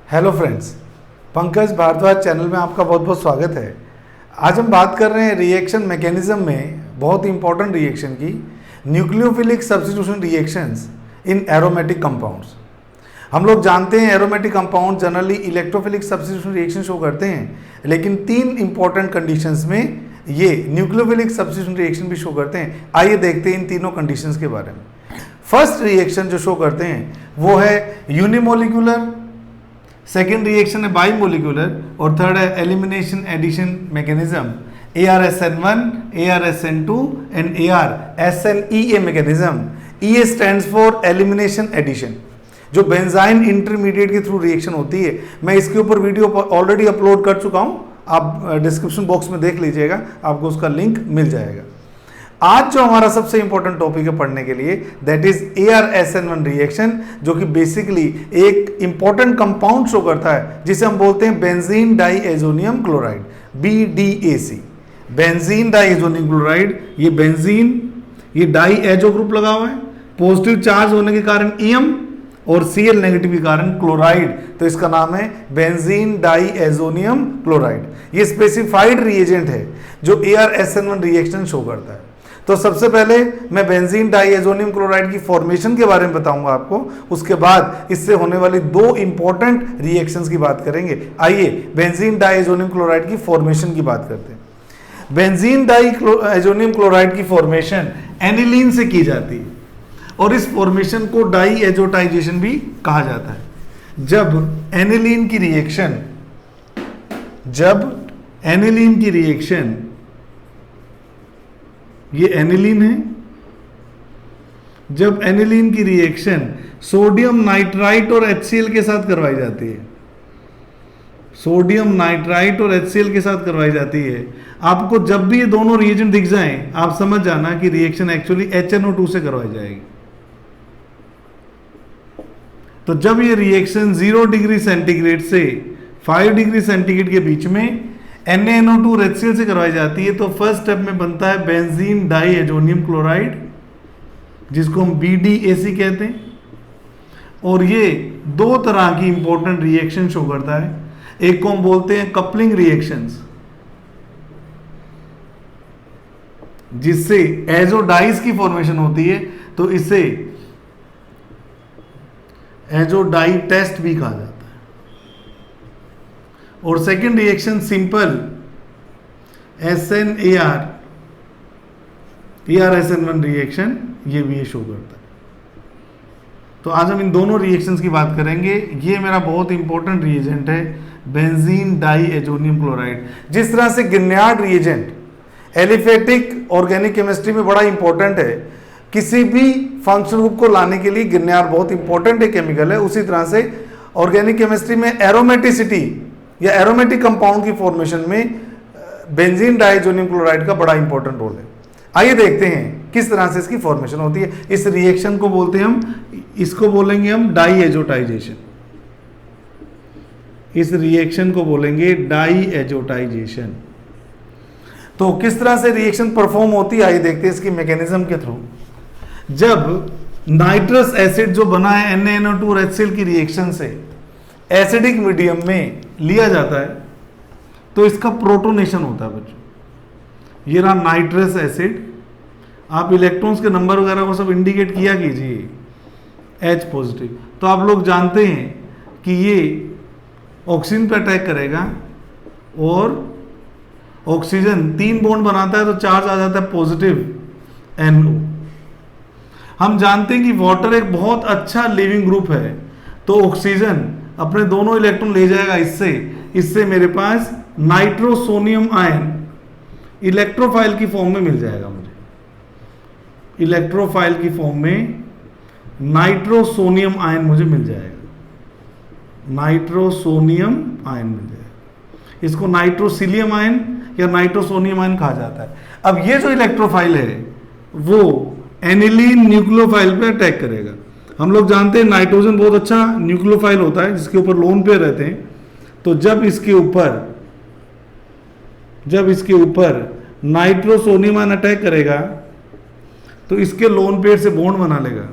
Hello friends, Pankaj Bhardwaj channel में आपका बहुत बहुत स्वागत है। आज हम बात कर रहे हैं रिएक्शन मैकेनिज्म में बहुत इंपॉर्टेंट रिएक्शन की, nucleophilic substitution reactions in aromatic compounds. हम लोग जानते हैं aromatic compound generally electrophilic substitution reaction show करते हैं, लेकिन तीन इंपॉर्टेंट कंडीशंस में ये न्यूक्लियोफिलिक सब्स्टिट्यूशन रिएक्शन भी शो करते हैं। आइए देखते हैं इन तीनों कंडीशंस के बारे में। फर्स्ट रिएक्शन जो शो करते हैं वो है यूनिमोलिकुलर, सेकेंड रिएक्शन है बाईमोलिकुलर और थर्ड है elimination addition mechanism ARSN1, ARSN2 and ARSNEA mechanism. EA stands for elimination addition, जो बेंजाइन इंटरमीडिएट के थ्रू रिएक्शन होती है। मैं इसके ऊपर वीडियो ऑलरेडी अपलोड कर चुका हूं, आप डिस्क्रिप्शन बॉक्स में देख लीजिएगा, आपको उसका लिंक मिल जाएगा। आज जो हमारा सबसे इंपॉर्टेंट टॉपिक है पढ़ने के लिए, दैट इज ARSN1 रिएक्शन, जो कि बेसिकली एक इंपॉर्टेंट कंपाउंड शो करता है जिसे हम बोलते हैं benzene diazonium chloride, BDAC। Benzene diazonium chloride, ये बेंजीन, ये डाई एजो ग्रुप लगा हुआ है, पॉजिटिव चार्ज होने के कारण EM और Cl नेगेटिव के कारण क्लोराइड, तो इसका नाम है बेंजीन डाईएजोनियम क्लोराइड। ये स्पेसिफाइड रिएजेंट है जो ARSN1 रिएक्शन शो करता है। तो सबसे पहले मैं बेंजीन डाईएजोनियम क्लोराइड की फॉर्मेशन के बारे में बताऊंगा आपको, उसके बाद इससे होने वाली दो इंपॉर्टेंट रिएक्शंस की बात करेंगे। आइए बेंजीन डाईएजोनियम क्लोराइड की फॉर्मेशन की बात करते हैं। बेंजीन डाईएजोनियम क्लोराइड की फॉर्मेशन एनिलीन से की जाती है और इस फॉर्मेशन को डाईएजोटाइजेशन भी कहा जाता है। जब एनिलीन की रिएक्शन, ये एनिलीन है, जब एनिलीन की रिएक्शन सोडियम नाइट्राइट और HCl के साथ करवाई जाती है, सोडियम नाइट्राइट और HCl के साथ करवाई जाती है, आपको जब भी ये दोनों रिएजेंट दिख जाएं, आप समझ जाना कि रिएक्शन एक्चुअली HNO2 से करवाई जाएगी। तो जब ये रिएक्शन 0 डिग्री सेंटीग्रेड से 5 डिग्री सेंटीग्रेड के बीच में NaNO2 और HCl से करवाई जाती है, तो फर्स्ट स्टेप में बनता है बेंजीन डाईएजोनियम क्लोराइड, जिसको हम BDAC कहते हैं। और ये दो तरह की इंपॉर्टेंट रिएक्शन शो करता है। एक को हम बोलते हैं कपलिंग रिएक्शंस, जिससे एजोडाइज की फॉर्मेशन होती है, तो इसे एजोडाई टेस्ट भी कहा जाता है। और second reaction simple ARSN1 reaction, ये भी शो करता है। तो आज हम इन दोनों रिएक्शंस की बात करेंगे। ये मेरा बहुत इंपॉर्टेंट रिएजेंट है बेंजीन डाईएजोनियम क्लोराइड। जिस तरह से गिरनियार्ड रिएजेंट एलिफेटिक ऑर्गेनिक केमिस्ट्री में बड़ा इंपॉर्टेंट है, किसी भी फंक्शन ग्रुप को लाने के लिए गिरनियार्ड बहुत इंपॉर्टेंट है केमिकल है, उसी तरह से ऑर्गेनिक केमिस्ट्री में एरोमेटिसिटी या एरोमेटिक कंपाउंड की फॉर्मेशन में बेंजीन डाईएजोनियम क्लोराइड का बड़ा इंपॉर्टेंट रोल है। आइए देखते हैं किस तरह से इसकी फॉर्मेशन होती है। इस रिएक्शन को बोलते हैं हम, इसको बोलेंगे हम डाईएजोटाइजेशन। इस रिएक्शन को बोलेंगे डाईएजोटाइजेशन। तो किस तरह से रिएक्शन परफॉर्म होती है, आइए देखते हैं इसकी मैकेनिज्म के थ्रू। जब नाइट्रस एसिड जो बना है NaNO2 और HCl की रिएक्शन से एसिडिक मीडियम में लिया जाता है, तो इसका प्रोटोनेशन होता है बच्चों। ये रहा नाइट्रस एसिड, आप इलेक्ट्रॉन्स के नंबर वगैरह को सब इंडिकेट किया कीजिए, H पॉजिटिव। तो आप लोग जानते हैं कि ये ऑक्सीजन पे अटैक करेगा और ऑक्सीजन 3 बॉन्ड बनाता है, तो चार्ज आ जाता है पॉजिटिव NO। हम जानते हैं कि वाटर एक बहुत अच्छा लिविंग ग्रुप है, तो ऑक्सीजन अपने दोनों इलेक्ट्रॉन ले जाएगा इससे मेरे पास नाइट्रोसोनियम आयन इलेक्ट्रोफाइल की फॉर्म में मिल जाएगा। मुझे इलेक्ट्रोफाइल की फॉर्म में नाइट्रोसोनियम आयन मुझे मिल जाएगा, नाइट्रोसोनियम आयन मिल जाएगा। इसको नाइट्रोसिलियम आयन या नाइट्रोसोनियम आयन कहा जाता है। अब ये जो इलेक्ट्रोफाइल है वो एनिलीन न्यूक्लियोफाइल पे अटैक करेगा। हम लोग जानते हैं नाइट्रोजन बहुत अच्छा न्यूक्लियोफाइल होता है, जिसके ऊपर लोन पेयर रहते हैं। तो जब इसके ऊपर नाइट्रोसोनियम आयन अटैक करेगा, तो इसके लोन पेयर से बॉन्ड बना लेगा।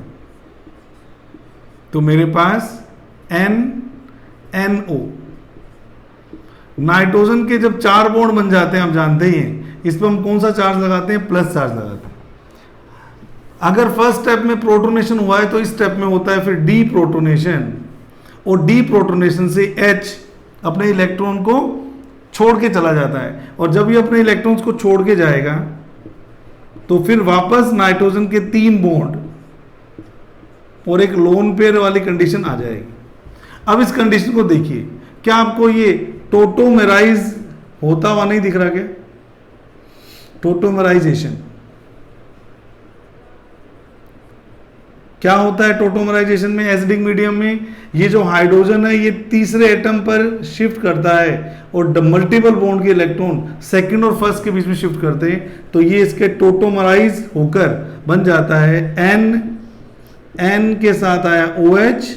तो मेरे पास N NO। नाइट्रोजन के जब 4 बॉन्ड बन जाते हैं, आप जानते ही हैं, इस पर हम कौन सा चार्ज लगाते हैं? प्लस चार्ज लगाते हैं। अगर फर्स्ट स्टेप में प्रोटोनेशन हुआ है तो इस स्टेप में होता है फिर डी प्रोटोनेशन, और डी प्रोटोनेशन से H अपने इलेक्ट्रॉन को छोड़ के चला जाता है, और जब ये अपने इलेक्ट्रॉन्स को छोड़ के जाएगा तो फिर वापस नाइट्रोजन के 3 बॉन्ड और एक लोन पेयर वाली कंडीशन आ जाएगी। अब इस कंडीशन को देखिए, क्या आपको ये टोटोमेराइज होता हुआ नहीं दिख रहा? क्या टोटोमराइजेशन क्या होता है? टोटोमराइजेशन में एसिडिक मीडियम में ये जो हाइड्रोजन है ये तीसरे एटम पर शिफ्ट करता है और मल्टीपल बॉन्ड के इलेक्ट्रॉन सेकंड और फर्स्ट के बीच में शिफ्ट करते हैं, तो ये इसके टोटोमराइज होकर बन जाता है N के साथ आया OH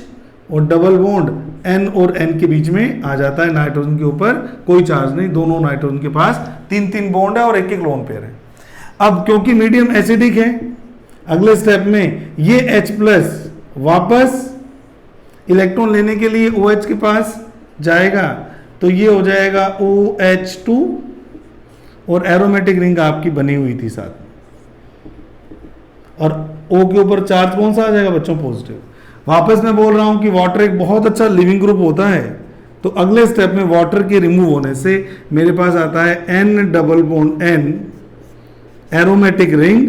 और डबल बॉन्ड N और N के बीच में आ जाता है। नाइट्रोजन के ऊपर कोई चार्ज नहीं, दोनों नाइट्रोजन के पास 3 बॉन्ड है और एक लोन पेयर है। अब क्योंकि मीडियम एसिडिक है, अगले स्टेप में ये H प्लस वापस इलेक्ट्रॉन लेने के लिए OH के पास जाएगा, तो ये हो जाएगा OH2 और एरोमेटिक रिंग आपकी बनी हुई थी साथ में, और O के ऊपर चार्ज कौन सा आ जाएगा बच्चों? पॉजिटिव। वापस मैं बोल रहा हूं कि वाटर एक बहुत अच्छा लिविंग ग्रुप होता है, तो अगले स्टेप में वाटर के रिमूव होने से मेरे पास आता है N double bond N aromatic ring.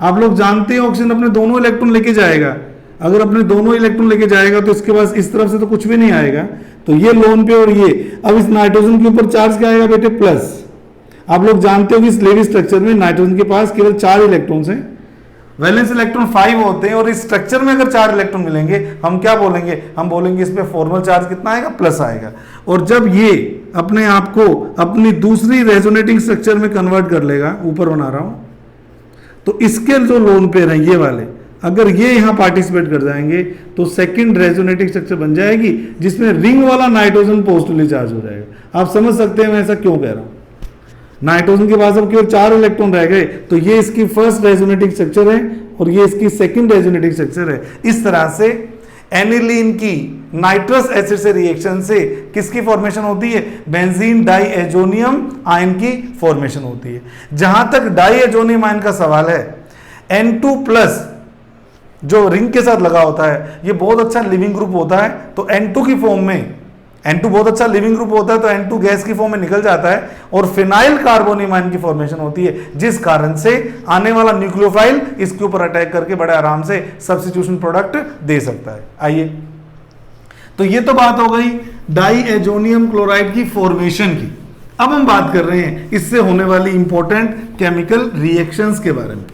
आप लोग जानते हैं ऑक्सीजन अपने दोनों इलेक्ट्रॉन लेके जाएगा, अगर अपने दोनों इलेक्ट्रॉन लेके जाएगा तो इसके पास इस तरफ से तो कुछ भी नहीं आएगा, तो ये लोन पे और ये, अब इस नाइट्रोजन के ऊपर चार्ज क्या आएगा बेटे? प्लस। आप लोग जानते हो कि इस लेवी स्ट्रक्चर में नाइट्रोजन के पास केवल 4 इलेक्ट्रॉन्स हैं, वैलेंस इलेक्ट्रॉन 5 होते हैं, और इस स्ट्रक्चर में अगर 4 इलेक्ट्रॉन मिलेंगे हम क्या बोलेंगे? हम बोलेंगे इस पे फॉर्मल चार्ज कितना आएगा? प्लस आएगा। और जब ये अपने आप को अपनी दूसरी रेजोनेटिंग स्ट्रक्चर में कन्वर्ट कर लेगा, ऊपर बना रहा हूं, तो इसके जो लोन पेयर हैं ये वाले, अगर ये यहां पार्टिसिपेट कर जाएंगे तो सेकंड रेजोनेटिंग स्ट्रक्चर बन जाएगी जिसमें रिंग वाला नाइट्रोजन पॉजिटिवली चार्ज हो जाएगा। आप समझ सकते हैं मैं ऐसा क्यों कह रहा हूं। नाइट्रोजन के पास अब केवल 4 इलेक्ट्रॉन रह गए, तो ये इसकी फर्स्ट रेजोनेटिंग स्ट्रक्चर है और ये इसकी सेकंड रेजोनेटिंग स्ट्रक्चर है। इस तरह से एनिलीन की नाइट्रस एसिड से रिएक्शन से किसकी फॉर्मेशन होती है? बेंजीन डाइएजोनियम आयन की फॉर्मेशन होती है। जहां तक डाइएजोनियम आयन का सवाल है, N2 प्लस जो रिंग के साथ लगा होता है ये बहुत अच्छा लिविंग ग्रुप होता है, तो N2 की फॉर्म में, N2 बहुत अच्छा लिविंग ग्रुप होता है तो N2 गैस की फॉर्म में निकल जाता है और फिनाइल कार्बोनियम आयन की फॉर्मेशन होती है, जिस कारण से आने वाला न्यूक्लियोफाइल इसके ऊपर अटैक करके बड़े आराम से सब्स्टिट्यूशन प्रोडक्ट दे सकता है। आइए, तो ये तो बात हो गई डाइएजोनियम क्लोराइड की फॉर्मेशन की। अब हम बात कर रहे हैं इससे होने वाली इंपॉर्टेंट केमिकल रिएक्शंस के बारे में।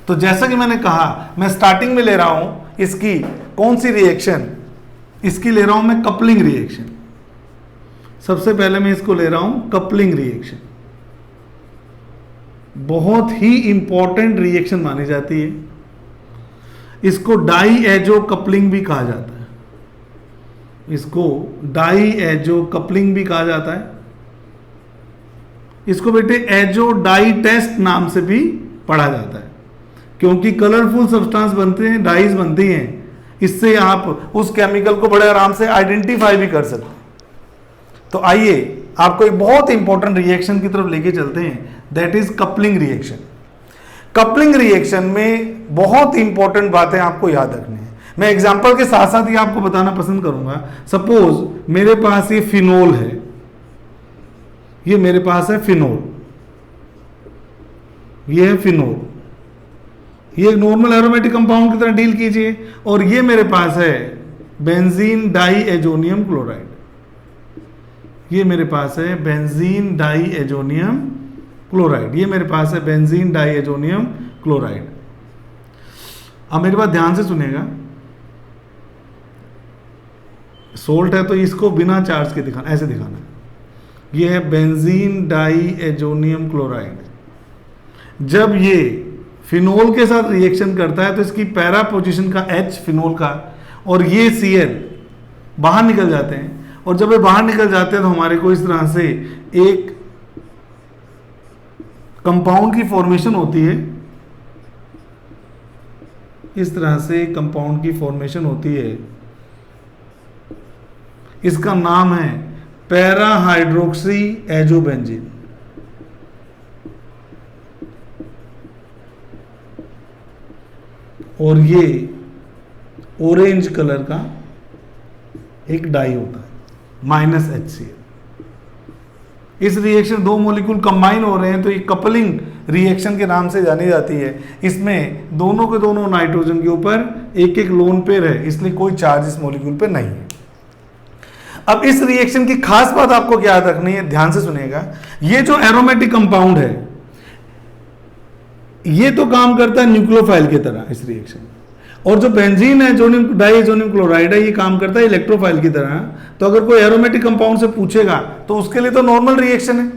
तो जैसा कि मैंने कहा, मैं स्टार्टिंग में ले रहा हूं इसकी कौन सी रिएक्शन? इसकी ले रहा हूं मैं कपलिंग रिएक्शन। सबसे पहले मैं इसको ले रहा हूं कपलिंग रिएक्शन। बहुत ही इंपॉर्टेंट रिएक्शन मानी जाती है, इसको डाइएजो कपलिंग भी कहा जाता है, इसको डाइएजो कपलिंग भी कहा जाता है। इसको बेटे एजो डाई टेस्ट नाम से भी पढ़ा जाता है, क्योंकि कलरफुल सब्सटेंस बनते हैं, डाइज बनती हैं, इससे आप उस केमिकल को बड़े आराम से आइडेंटिफाई भी कर सकते हैं। तो आइए आपको एक बहुत इंपॉर्टेंट रिएक्शन की तरफ लेके चलते हैं, that is coupling reaction. Coupling reaction में बहुत इंपॉर्टेंट बातें आपको याद रखनी है। मैं एग्जांपल के साथ साथ ही आपको बताना पसंद करूंगा। सपोज मेरे पास ये फिनोल है, ये मेरे पास है फिनोल, ये है फिनोल, ये नॉर्मल एरोमेटिक कंपाउंड की तरह डील कीजिए। और ये मेरे पास है बेंजीन डाइएजोनियम क्लोराइड, ये मेरे पास है बेंजीन डाइएजोनियम क्लोराइड, ये मेरे पास है बेंजीन डाइएजोनियम क्लोराइड। अब मेरी बात ध्यान से सुनिएगा, सोल्ट है तो इसको बिना चार्ज के दिखाना, ऐसे दिखाना। ये है बेंजीन डाइएजोनियम क्लोराइड। जब ये फिनोल के साथ रिएक्शन करता है तो इसकी पैरा पोजीशन का H फिनोल का और ये Cl बाहर निकल जाते हैं, और जब ये बाहर निकल जाते हैं तो हमारे को इस तरह से एक कंपाउंड की फॉर्मेशन होती है, इस तरह से कंपाउंड की फॉर्मेशन होती है। इसका नाम है पैरा हाइड्रोक्सी एजोबेंजीन। और ये ऑरेंज कलर का एक डाई होता है -HCl। इस रिएक्शन दो मॉलिक्यूल कंबाइन हो रहे हैं तो ये कपलिंग रिएक्शन के नाम से जानी जाती है। इसमें दोनों के दोनों नाइट्रोजन के ऊपर एक एक लोन पेयर है, इसलिए कोई चार्ज इस मॉलिक्यूल पे नहीं है। अब इस रिएक्शन की खास बात आपको क्या याद रखनी है, ध्यान से सुनिएगा। ये जो एरोमेटिक कंपाउंड है ये तो काम करता है न्यूक्लियोफाइल की तरह इस रिएक्शन, और जो बेंजीन है जोनियम डाइएजोनियम क्लोराइड है ये काम करता है इलेक्ट्रोफाइल की तरह। तो अगर कोई एरोमेटिक कंपाउंड से पूछेगा तो उसके लिए तो नॉर्मल रिएक्शन है।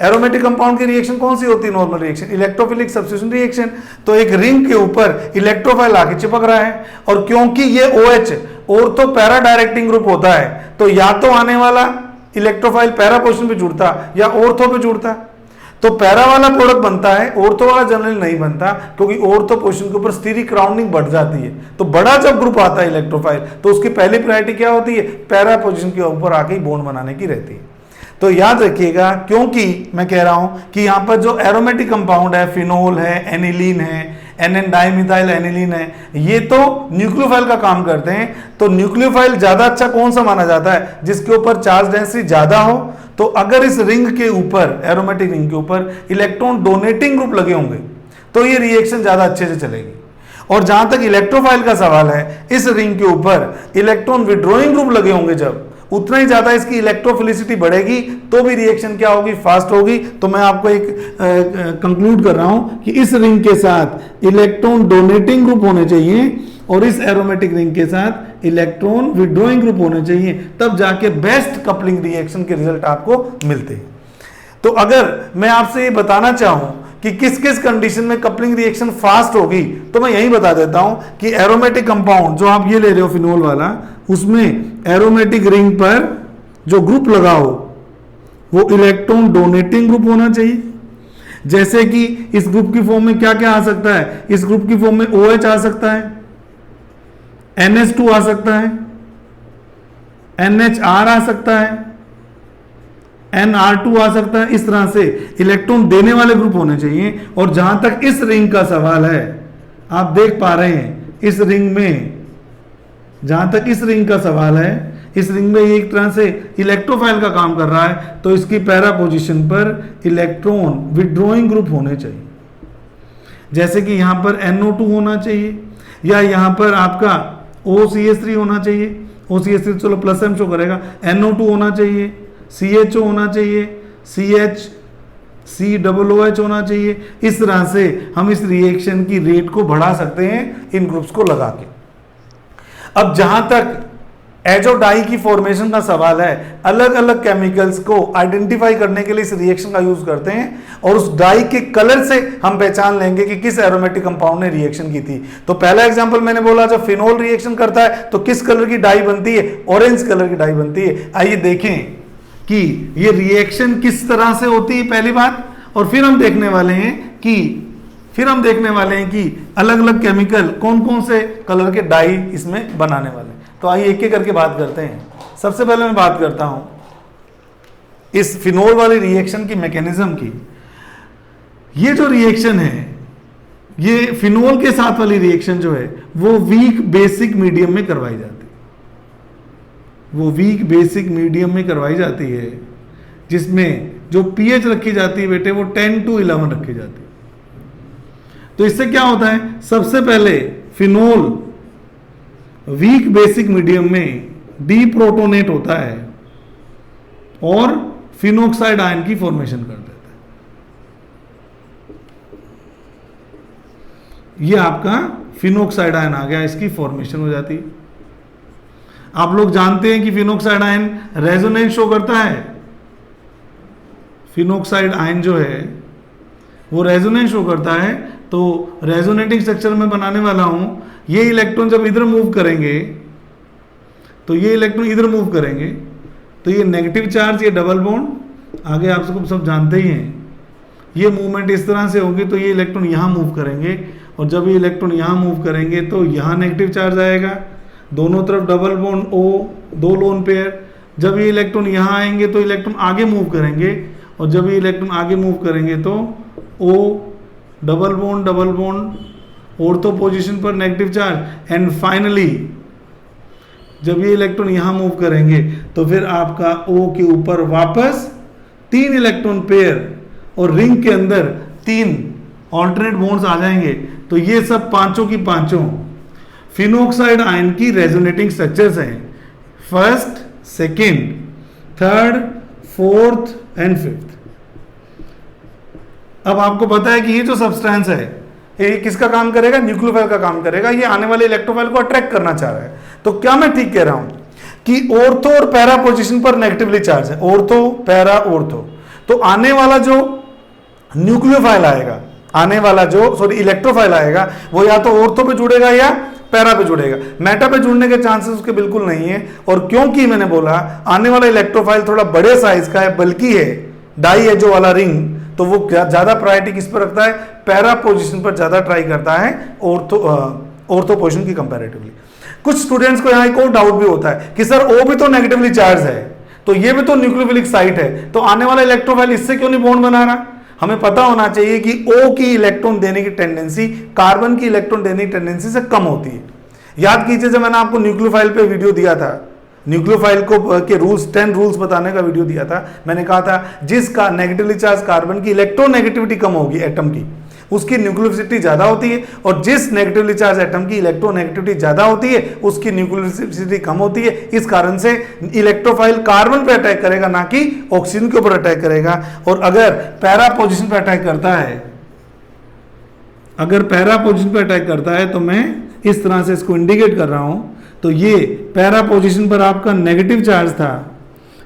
एरोमेटिक कंपाउंड की रिएक्शन कौन सी होती है? Normal reaction, electrophilic substitution reaction. तो एक रिंग के ऊपर इलेक्ट्रोफाइल आके चिपक रहा है, और क्योंकि ये OH ortho para directing group होता है तो या तो आने वाला इलेक्ट्रोफाइल पैरा पोजीशन पे जुड़ता या ऑर्थो पे जुड़ता। तो पैरा वाला प्रोडक्ट बनता है, ऑर्थो वाला जनरली नहीं बनता, क्योंकि ऑर्थो पोजीशन के ऊपर स्टीरिक क्राउनिंग बढ़ जाती है। तो बड़ा जब ग्रुप आता है इलेक्ट्रोफाइल तो उसकी पहली प्रायोरिटी क्या होती है? पैरा पोजीशन के ऊपर आके बॉन्ड बनाने की रहती है। तो याद रखिएगा, क्योंकि मैं कह रहा हूं कि यहां पर जो एरोमेटिक कंपाउंड है, फिनोल है, एनिलीन है, एनएन डाइमिथाइल एनिलीन है, ये तो न्यूक्लियोफाइल का काम करते हैं। तो न्यूक्लियोफाइल ज्यादा अच्छा कौन सा माना जाता है? जिसके ऊपर चार्ज डेंसिटी ज्यादा हो। तो अगर इस रिंग के ऊपर, एरोमेटिक रिंग के ऊपर इलेक्ट्रॉन डोनेटिंग ग्रुप लगे होंगे तो ये रिएक्शन ज्यादा अच्छे से चलेगी। और जहां तक इलेक्ट्रोफाइल का सवाल है, इस रिंग के ऊपर इलेक्ट्रॉन विड्रॉइंग ग्रुप लगे होंगे जब, उतना ही ज्यादा इसकी इलेक्ट्रोफिलिसिटी बढ़ेगी, तो भी रिएक्शन क्या होगी? फास्ट होगी। तो मैं आपको एक कंक्लूड कर रहा हूं कि इस रिंग के साथ इलेक्ट्रॉन डोनेटिंग ग्रुप होने चाहिए और इस एरोमेटिक रिंग के साथ इलेक्ट्रॉन विड्रॉइंग ग्रुप होने चाहिए, तब जाके बेस्ट कपलिंग रिएक्शन के रिजल्ट आपको मिलते हैं। तो अगर मैं आपसे ये बताना चाहूं कि किस किस कंडीशन में कपलिंग रिएक्शन फास्ट होगी, तो मैं यही बता देता हूं कि एरोमेटिक कंपाउंड जो आप ये ले रहे हो फिनोल वाला, उसमें एरोमेटिक रिंग पर जो ग्रुप लगा हो वो इलेक्ट्रॉन डोनेटिंग ग्रुप होना चाहिए। जैसे कि इस ग्रुप की फॉर्म में क्या क्या आ सकता है? इस ग्रुप की फॉर्म में OH आ सकता है, NH2 आ सकता है, NHR आ सकता है, NR2 आ सकता है। इस तरह से इलेक्ट्रॉन देने वाले ग्रुप होने चाहिए। और जहां तक इस रिंग का सवाल है, आप देख पा रहे हैं इस रिंग में, जहां तक इस रिंग का सवाल है, इस रिंग में एक तरह से इलेक्ट्रोफाइल का काम कर रहा है, तो इसकी पैरा पोजीशन पर इलेक्ट्रॉन विड्रॉइंग ग्रुप होने चाहिए। जैसे कि यहां पर NO2 होना चाहिए, या यहां पर आपका OCH3 होना चाहिए। OCH3 चलो प्लस M शो करेगा। NO2 होना चाहिए, CHO होना चाहिए, COOH होना चाहिए। इस तरह से हम इस रिएक्शन की रेट को बढ़ा सकते हैं इन ग्रुप्स को लगा के। अब जहां तक एजोडाई की फॉर्मेशन का सवाल है, अलग अलग केमिकल्स को आइडेंटिफाई करने के लिए इस रिएक्शन का यूज करते हैं, और उस डाई के कलर से हम पहचान लेंगे कि किस एरोमेटिक कंपाउंड ने रिएक्शन की थी। तो पहला एग्जांपल मैंने बोला, जब फिनोल रिएक्शन करता है तो किस कलर की डाई बनती है? ऑरेंज कलर की डाई बनती है। आइए देखें कि ये रिएक्शन किस तरह से होती है, पहली बात। और फिर हम देखने वाले हैं कि अलग अलग केमिकल कौन कौन से कलर के डाई इसमें बनाने वाले हैं। तो आइए एक एक करके बात करते हैं। सबसे पहले मैं बात करता हूं इस फिनोल वाली रिएक्शन की मैकेनिज्म की। ये जो रिएक्शन है, ये फिनोल के साथ वाली रिएक्शन जो है वो वीक बेसिक मीडियम में करवाई जाती है, जिसमें जो pH रखी जाती है बेटे वो 10 to 11 रखी जाती है। तो इससे क्या होता है? सबसे पहले फिनोल वीक बेसिक मीडियम में डीप्रोटोनेट होता है और फिनोक्साइड आयन की फॉर्मेशन कर देता है। ये आपका फिनोक्साइड आयन आ गया, इसकी फॉर्मेशन हो जाती है। आप लोग जानते हैं कि फिनोक्साइड आयन रेजोनेंस शो करता है। फिनोक्साइड आयन जो है वो रेजोनेंस शो करता है। तो रेजोनेटिंग स्ट्रक्चर में बनाने वाला हूं, ये इलेक्ट्रॉन जब इधर मूव करेंगे तो ये इलेक्ट्रॉन इधर मूव करेंगे, तो ये नेगेटिव चार्ज, ये डबल बॉन्ड, आगे आप सब जानते ही हैं। ये मूवमेंट इस तरह से होगी तो ये इलेक्ट्रॉन यहाँ मूव करेंगे, और जब ये इलेक्ट्रॉन यहाँ मूव करेंगे तो यहाँ नेगेटिव चार्ज आएगा, दोनों तरफ double bond O, 2 lone pair, जब ये इलेक्ट्रॉन यहाँ आएंगे तो इलेक्ट्रॉन आगे मूव करेंगे, और जब ये इलेक्ट्रॉन आगे मूव करेंगे तो O double bond ortho position पर नेगेटिव चार्ज, एंड फाइनली जब ये इलेक्ट्रॉन यहाँ मूव करेंगे तो फिर आपका O के ऊपर वापस 3 इलेक्ट्रॉन पेयर और रिंग के अंदर 3 ऑल्टरनेट बॉन्ड्स आ जाएंगे। तो ये सब पांचों की पांचों फिनोक्साइड आयन की रेजोनेटिंग स्ट्रक्चर्स हैं, first, second, third, fourth and fifth. अब आपको पता है कि ये जो सब्सटेंस है ये किसका काम करेगा? न्यूक्लियोफाइल का काम करेगा। ये आने वाले इलेक्ट्रोफाइल को अट्रैक्ट करना चाह रहा है। तो क्या मैं ठीक कह रहा हूं कि ऑर्थो और पैरा पोजीशन पर नेगेटिवली चार्ज है, ऑर्थो पैरा ऑर्थो, तो आने वाला जो न्यूक्लियोफाइल आएगा, आने वाला जो सॉरी इलेक्ट्रोफाइल आएगा वो या तो ऑर्थो पे जुड़ेगा या पैरा पे जुड़ेगा। मेटा पे जुड़ने के चांसेस उसके बिल्कुल नहीं है। और क्योंकि मैंने बोला आने वाला इलेक्ट्रोफाइल थोड़ा बड़े साइज का है, बल्कि है डाई एजो वाला रिंग, तो वो ज्यादा प्रायोरिटी किस पर रखता है? पैरा पोजीशन पर ज्यादा ट्राई करता है ऑर्थो पोजीशन की कंपैरेटिवली। कुछ स्टूडेंट्स को यहाँ एक और डाउट भी होता है कि सर O भी तो नेगेटिवली चार्ज है, तो ये भी तो न्यूक्लियोफिलिक साइट है, तो आने वाला इलेक्ट्रोफाइल इससे क्यों नहीं बॉन्ड बना रहा? हमें पता होना चाहिए कि O की इलेक्ट्रॉन देने की टेंडेंसी कार्बन की इलेक्ट्रॉन देने की टेंडेंसी से कम होती है। याद कीजिए जब मैंने आपको न्यूक्लियोफाइल पे वीडियो दिया था, न्यूक्लियोफाइल को के रूल्स 10 रूल्स बताने का वीडियो दिया था, मैंने कहा था जिसका नेगेटिवली चार्ज कार्बन की इलेक्ट्रोनेगेटिविटी कम होगी एटम की, उसकी न्यूक्लियोसिटी ज्यादा होती है, और जिस नेगेटिवली चार्ज एटम की इलेक्ट्रोनेगेटिविटी ज्यादा होती है उसकी न्यूक्लियोसिटी कम होती है। इस कारण से इलेक्ट्रोफाइल कार्बन पे अटैक करेगा, ना कि ऑक्सीजन के ऊपर अटैक करेगा। और अगर पैरा पोजीशन पे अटैक करता है, अगर पैरा पोजीशन पे अटैक करता है, तो मैं इस तरह से इसको इंडिकेट कर रहा हूं, तो ये पैरा पोजीशन पर आपका नेगेटिव चार्ज था,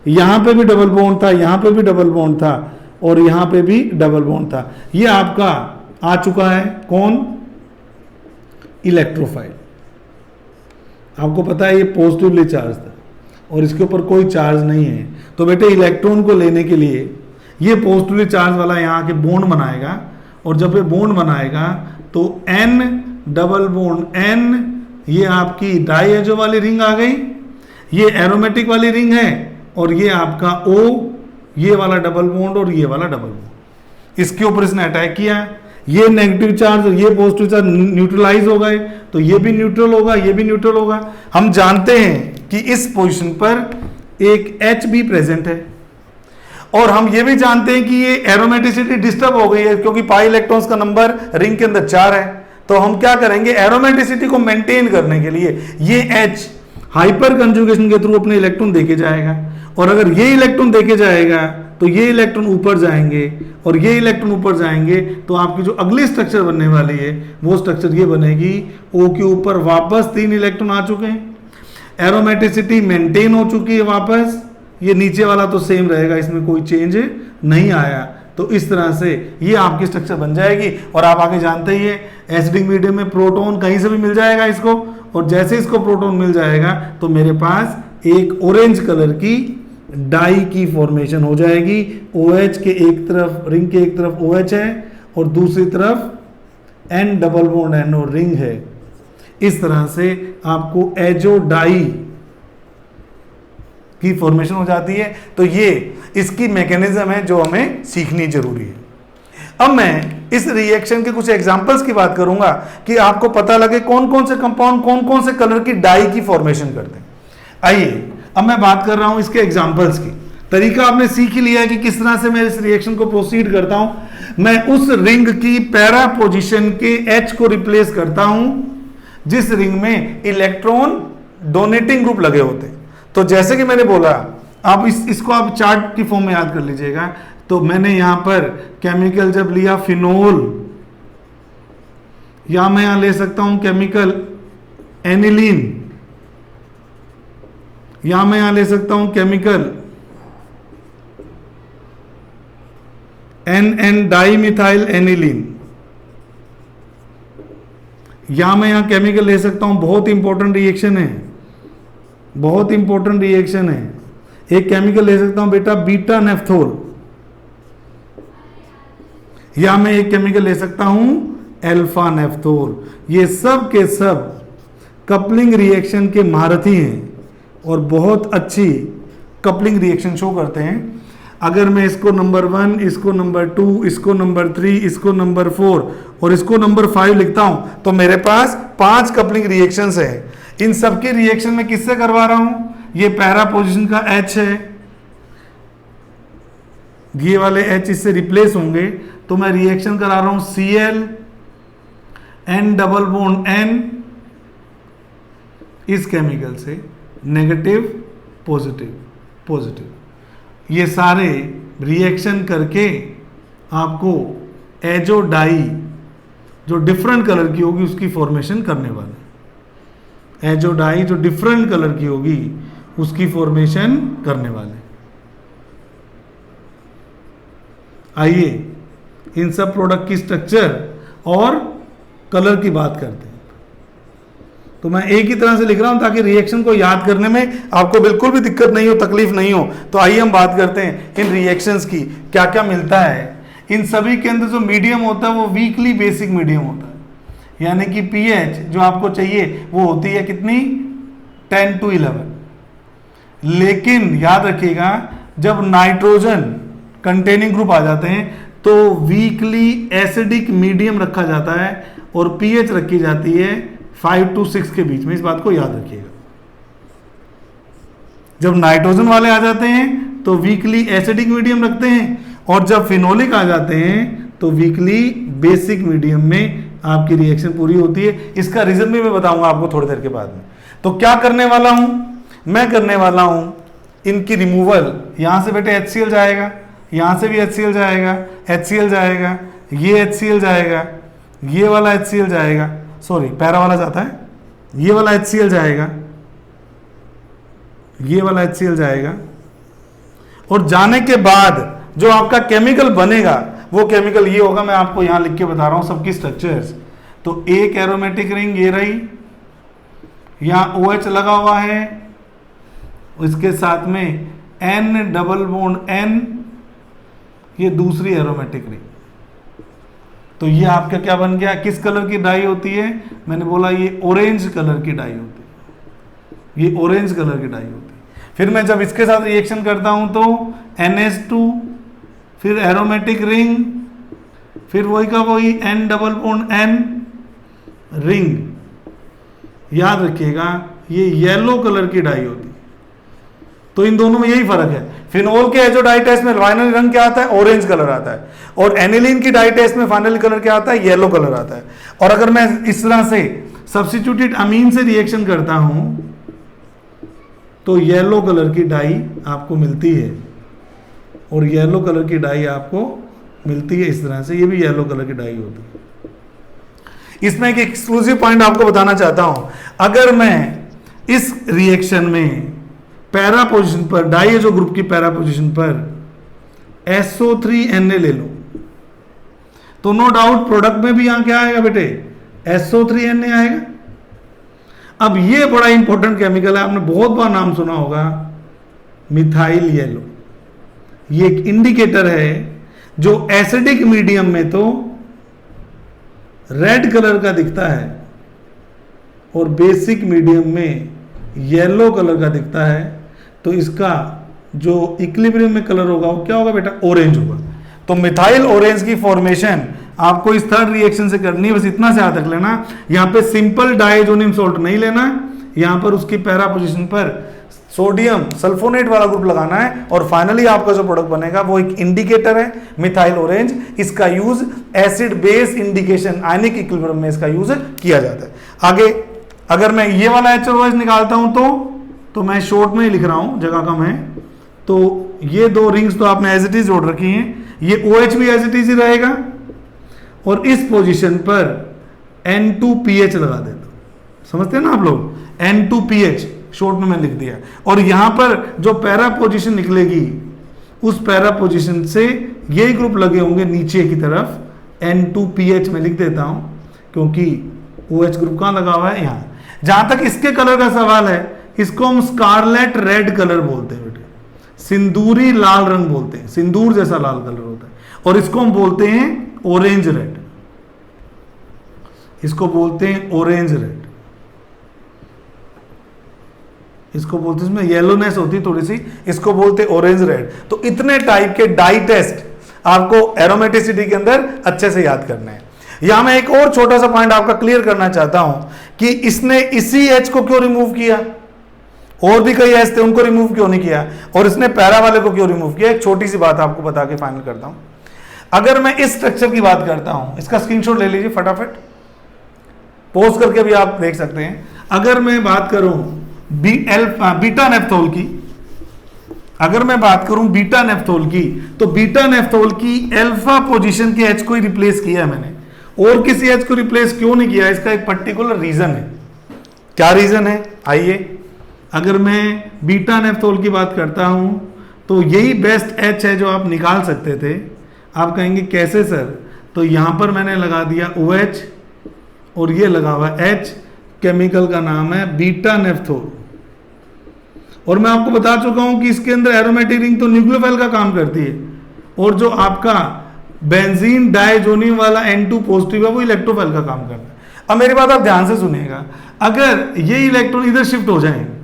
यहां पे भी डबल बॉन्ड था, यहां पे भी डबल बॉन्ड था, और यहां पे भी डबल बॉन्ड था। ये आपका आ चुका है कौन? इलेक्ट्रोफाइल। आपको पता है ये पॉजिटिवली चार्ज था और इसके ऊपर कोई चार्ज नहीं है। तो बेटे इलेक्ट्रॉन को लेने के लिए ये पॉजिटिवली चार्ज वाला यहाँ के बॉन्ड बनाएगा, और जब ये बॉन्ड बनाएगा तो N डबल बॉन्ड N, ये आपकी डाईएजो वाली रिंग आ गई, ये एरोमेटिक वाली रिंग है, और ये आपका O, ये वाला डबल बॉन्ड और ये वाला डबल बॉन्ड, इसके ऊपर इसने अटैक किया। ये नेगेटिव चार्ज और ये पॉजिटिव चार्ज न्यूट्रलाइज हो गए, तो ये भी न्यूट्रल होगा, ये भी न्यूट्रल होगा। हम जानते हैं कि इस पोजीशन पर एक H भी प्रेजेंट है, और हम ये भी जानते हैं कि ये एरोमेटिसिटी डिस्टर्ब हो गई है, क्योंकि पाई इलेक्ट्रॉन्स का नंबर रिंग के अंदर 4 है। तो हम क्या करेंगे? एरोमेटिसिटी को मेंटेन करने के लिए ये H हाइपर कंजुगेशन के थ्रू अपने इलेक्ट्रॉन देके जाएगा, और अगर ये इलेक्ट्रॉन देके जाएगा तो ये इलेक्ट्रॉन ऊपर जाएंगे, और ये इलेक्ट्रॉन ऊपर जाएंगे, तो आपकी जो अगली स्ट्रक्चर बनने वाली है वो स्ट्रक्चर ये बनेगी। O के ऊपर वापस 3 इलेक्ट्रॉन आ चुके हैं, एरोमेटिसिटी मेंटेन हो चुकी है वापस, ये नीचे वाला तो सेम रहेगा, इसमें कोई चेंज नहीं आया। तो इस तरह से ये आपकी स्ट्रक्चर बन जाएगी। और आप आगे जानते ही है एसिडिक मीडियम में प्रोटॉन कहीं से भी मिल जाएगा इसको, और जैसे इसको प्रोटॉन मिल जाएगा तो मेरे पास एक ऑरेंज कलर की डाई की फॉर्मेशन हो जाएगी। OH के एक तरफ, रिंग के एक तरफ OH है और दूसरी तरफ N डबल बॉन्ड N और रिंग है। इस तरह से आपको एजो डाई की फॉर्मेशन हो जाती है। तो ये इसकी मैकेनिज्म है जो हमें सीखनी जरूरी है। अब मैं इस रिएक्शन के कुछ एग्जांपल्स की बात करूंगा कि आपको पता लगे कौन कौन से कंपाउंड कौन कौन से कलर की डाई की फॉर्मेशन करते हैं। आइए अब मैं बात कर रहा हूं इसके एग्जांपल्स की। तरीका आपने सीख ही लिया है कि किस तरह से मैं इस रिएक्शन को प्रोसीड करता हूं। मैं उस रिंग की पैरा पोजीशन के H को रिप्लेस करता हूं जिस रिंग में इलेक्ट्रॉन डोनेटिंग ग्रुप लगे होते। तो जैसे कि मैंने बोला, आप इसको आप चार्ट की फॉर्म में याद कर लीजिएगा। तो मैंने यहां पर केमिकल जब लिया फिनोल, या मैं यहां ले सकता हूं केमिकल एनिलीन, या मैं यहां ले सकता हूं केमिकल NN डाइमिथाइल एनिलीन, या मैं यहां केमिकल ले सकता हूं, बहुत इंपॉर्टेंट रिएक्शन है, बहुत इंपॉर्टेंट रिएक्शन है, एक केमिकल ले सकता हूं बेटा बीटा नेफ्थोल, या मैं एक केमिकल ले सकता हूं अल्फा नेफ्थोल। ये सब के सब कपलिंग रिएक्शन के महारथी हैं और बहुत अच्छी कपलिंग रिएक्शन शो करते हैं। अगर मैं इसको नंबर 1, इसको नंबर 2, इसको नंबर 3, इसको नंबर 4 और इसको नंबर 5 लिखता हूं तो मेरे पास 5 कपलिंग रिएक्शंस है। इन सबके रिएक्शन में किससे करवा रहा हूं? ये पैरा पोजीशन का H है, ये वाले H इससे रिप्लेस होंगे, तो मैं रिएक्शन करा रहा हूं Cl N double bond N इस केमिकल से, नेगेटिव पॉजिटिव पॉजिटिव, ये सारे रिएक्शन करके आपको एजो डाई जो डिफरेंट कलर की होगी उसकी फॉर्मेशन करने वाले, एजो डाई जो डिफरेंट कलर की होगी उसकी फॉर्मेशन करने वाले। आइए इन सब प्रोडक्ट की स्ट्रक्चर और कलर की बात करते हैं। तो मैं एक ही तरह से लिख रहा हूं ताकि रिएक्शन को याद करने में आपको बिल्कुल भी दिक्कत नहीं हो, तकलीफ नहीं हो। तो आइए हम बात करते हैं इन रिएक्शंस की क्या क्या मिलता है। इन सभी के अंदर जो मीडियम होता है वो वीकली बेसिक मीडियम होता है, यानी कि पीएच जो आपको चाहिए वो होती है कितनी, 10 to 11। लेकिन याद रखिएगा जब नाइट्रोजन कंटेनिंग ग्रुप आ जाते हैं तो वीकली एसिडिक मीडियम रखा जाता है और पीएच रखी जाती है 5 to 6 के बीच में। इस बात को याद रखिएगा। जब नाइट्रोजन वाले आ जाते हैं तो वीकली एसिडिक मीडियम रखते हैं, और जब फिनोलिक आ जाते हैं तो वीकली बेसिक मीडियम में आपकी रिएक्शन पूरी होती है। इसका रीजन भी मैं बताऊंगा आपको थोड़ी देर के बाद में। तो क्या करने वाला हूं मैं, करने वाला हूं इनकी रिमूवल। यहां से बेटे HCl जाएगा, यहां से भी HCl जाएगा, HCl जाएगा, ये HCl जाएगा, ये वाला HCl जाएगा, सॉरी पैरा वाला जाता है, ये वाला HCl जाएगा, ये वाला HCl जाएगा, और जाने के बाद जो आपका केमिकल बनेगा वो केमिकल ये होगा। मैं आपको यहां लिख के बता रहा हूं सबकी स्ट्रक्चर्स। तो एक एरोमेटिक रिंग ये रही, यहां OH लगा हुआ है, इसके साथ में N डबल बॉन्ड N, ये दूसरी एरोमेटिक रिंग। तो ये आपका क्या बन गया, किस कलर की डाई होती है, मैंने बोला ये ऑरेंज कलर की डाई होती है, ये ऑरेंज कलर की डाई होती है। फिर मैं जब इसके साथ रिएक्शन करता हूं तो NH2, फिर एरोमेटिक रिंग, फिर वही का वही N double bond N ring. याद रखिएगा ये येलो कलर की डाई होती है। तो इन दोनों में यही फर्क है। फिनोल के एजो डाई टेस्ट में फाइनल रंग क्या आता है, ऑरेंज कलर आता है, और एनिलीन की डाई टेस्ट में फाइनल कलर क्या आता है, येलो कलर आता है। और अगर मैं इस तरह से सब्स्टिट्यूटेड अमीन से रिएक्शन करता हूं तो येलो कलर की डाई आपको मिलती है, और येलो कलर की डाई आपको मिलती है इस तरह से, ये भी येलो कलर की डाई होती है। इसमें एक एक्सक्लूसिव पॉइंट आपको बताना चाहता हूं। अगर मैं इस रिएक्शन में पैरा पोजीशन पर, डाइएजो ग्रुप की पैरा पोजीशन पर SO3Na ले लो तो नो डाउट प्रोडक्ट में भी यहां क्या आएगा बेटे, SO3Na आएगा। अब ये बड़ा इंपॉर्टेंट केमिकल है, आपने बहुत बार नाम सुना होगा, मिथाइल येलो। ये एक इंडिकेटर है जो एसिडिक मीडियम में तो रेड कलर का दिखता है और बेसिक मीडियम में येलो कलर का दिखता है। तो इसका जो इक्विलिब्रियम में कलर होगा वो क्या होगा बेटा, ऑरेंज होगा। तो मिथाइल ऑरेंज की फॉर्मेशन आपको इस थर्ड रिएक्शन से करनी है। बस इतना से याद रख लेना, यहां पे सिंपल डाइएजोनियम सॉल्ट नहीं लेना, यहां पर उसकी पैरा पोजीशन पर सोडियम सल्फोनेट वाला ग्रुप लगाना है, और फाइनली आपका जो प्रोडक्ट बनेगा वो एक इंडिकेटर है मिथाइल ऑरेंज। इसका use acid base indication, ionic equilibrium में इसका यूज किया जाता है। आगे अगर मैं ये वाला HOH निकालता हूं तो मैं शॉर्ट में ही लिख रहा हूं, जगह कम है। तो ये दो रिंग्स तो आपने एज इट इज जोड़ रखी हैं, ये OH भी एज इट इज ही रहेगा, और इस पोजीशन पर N2PH लगा देता हूं। समझते हैं ना आप लोग, N2PH शॉर्ट में लिख दिया। और यहां पर जो पैरा पोजीशन निकलेगी उस पैरा पोजीशन से यही ग्रुप लगे होंगे नीचे की तरफ, N2PH में लिख देता हूं, क्योंकि OH ग्रुप कहां लगा हुआ है, यहां। जहां तक इसके कलर का सवाल है, इसको हम स्कारलेट रेड कलर बोलते हैं बेटे, सिंदूरी लाल रंग बोलते हैं, सिंदूर जैसा लाल कलर होता है। और इसको हम बोलते हैं ऑरेंज रेड, इसको बोलते हैं ऑरेंज रेड। इसको बोलते हैं, इसमें येलोनेस होती है थोड़ी सी, इसको बोलते हैं ऑरेंज रेड। तो इतने टाइप के डाई टेस्ट आपको एरोमेटिसिटी के अंदर अच्छे से याद करने हैं। यहां मैं एक और छोटा सा पॉइंट आपका क्लियर करना चाहता हूं कि इसने इसी एच को क्यों रिमूव किया, और भी कई एच थे उनको रिमूव क्यों नहीं किया, और इसने पैरा वाले को क्यों रिमूव किया। एक छोटी सी बात आपको बता के फाइनल करता हूं। अगर मैं इस स्ट्रक्चर की बात करता हूं, इसका स्क्रीनशॉट ले लीजिए फटाफट, पोज करके भी आप देख सकते हैं। अगर मैं बात करूं बीटा नेफ्थोल की, अगर मैं बात करूं बीटा नेफ्थोल की, तो बीटा नेफ्थोल की अल्फा पोजीशन के एच को ही रिप्लेस किया है मैंने, और किसी एच को रिप्लेस क्यों नहीं किया, इसका एक पर्टिकुलर रीजन है। क्या रीजन है, आइए। अगर मैं बीटा नेफ्थोल की बात करता हूं तो यही बेस्ट एच है जो आप निकाल सकते थे। आप कहेंगे कैसे सर, तो यहां पर मैंने लगा दिया OH और ये लगा हुआ H, केमिकल का नाम है बीटा नेफ्थोल। और मैं आपको बता चुका हूं कि इसके अंदर एरोमेटिक रिंग तो न्यूक्लियोफाइल का काम करती है, और जो आपका बेंजीन डाइजोनियम वाला N2 पॉजिटिव है वो इलेक्ट्रोफाइल का काम करता है। अब मेरी बात आप ध्यान से सुनिएगा, अगर ये इलेक्ट्रॉन इधर शिफ्ट हो जाएंगे,